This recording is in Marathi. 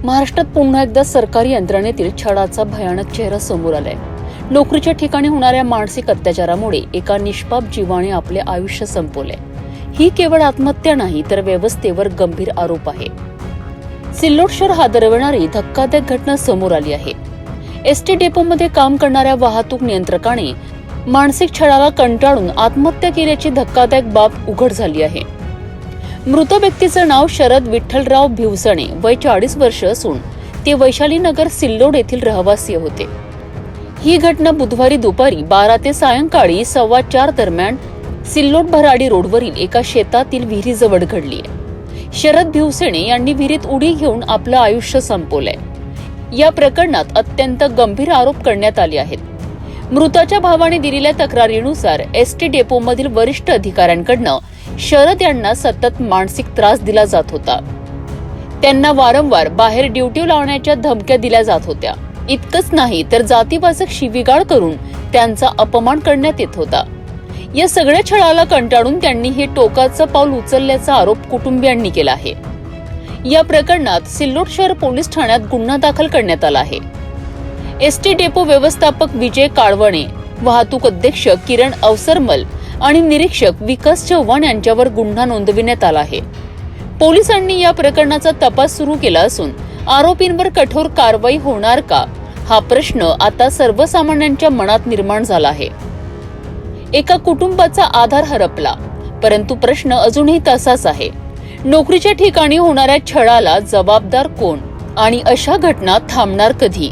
महाराष्ट्रात पुन्हा एकदा सरकारी यंत्रणेतील छळाचा भयानक चेहरा समोर आलाय। नोकरीच्या ठिकाणी होणाऱ्या मानसिक अत्याचारामुळे एका निष्पाप जीवाने आपले आयुष्य संपवले। ही केवळ आत्महत्या नाही तर व्यवस्थेवर गंभीर आरोप आहे। सिल्लोड शहर हादरवणारी धक्कादायक घटना समोर आली आहे। एसटी डेपोमध्ये काम करणाऱ्या वाहतूक नियंत्रकाने मानसिक छळाला कंटाळून आत्महत्या केल्याची धक्कादायक बाब उघड झाली आहे। मृत व्यक्तीचं नाव शरद विठ्ठलराव भिवसणे, वय 40 वर्ष असून ते वैशालीनगर सिल्लोड येथील रहिवासी होते। ही घटना बुधवारी दुपारी 12 ते सायंकाळी 4:15 दरम्यान सिल्लोड भराडी रोडवरील एका शेतातील विहिरीजवळ घडली आहे। शरद भिवसणे यांनी विहिरीत उडी घेऊन आपलं आयुष्य संपवलंय। या प्रकरणात अत्यंत गंभीर आरोप करण्यात आले आहेत। मृताच्या भावाने दिलेल्या तक्रारीनुसार एसटी डेपोमधील वरिष्ठ अधिकाऱ्यांकडून शरद यांना सतत मानसिक त्रास दिला जात होता। त्यांना वारंवार बाहेर ड्युटी लावण्याच्या धमक्या दिल्या जात होत्या। इतकंच नाही तर जातीवाचक शिवीगाळ करून त्यांचा अपमान करण्यात येत होता। या सगळ्या छळाला कंटाळून त्यांनी हे टोकाचं पाऊल उचलल्याचा आरोप कुटुंबियांनी केला आहे। या प्रकरणात सिल्लोड शहर पोलीस ठाण्यात गुन्हा दाखल करण्यात आला आहे। एसटी डेपो व्यवस्थापक विजय काळवणे, वाहतूक अध्यक्ष किरण अवसरमल आणि निरीक्षक विकास चव्हाण यांच्यावर गुन्हा नोंदविण्यात आला आहे। पोलिसांनी या प्रकरणाचा तपास सुरू केला असून आरोपींवर कठोर कारवाई होणार का हा प्रश्न आता सर्वसामान्यांच्या मनात निर्माण झाला आहे। एका कुटुंबाचा आधार हरपला, परंतु प्रश्न अजूनही तसाच आहे। नोकरीच्या ठिकाणी होणाऱ्या छळाला जबाबदार कोण आणि अशा घटना थांबणार कधी?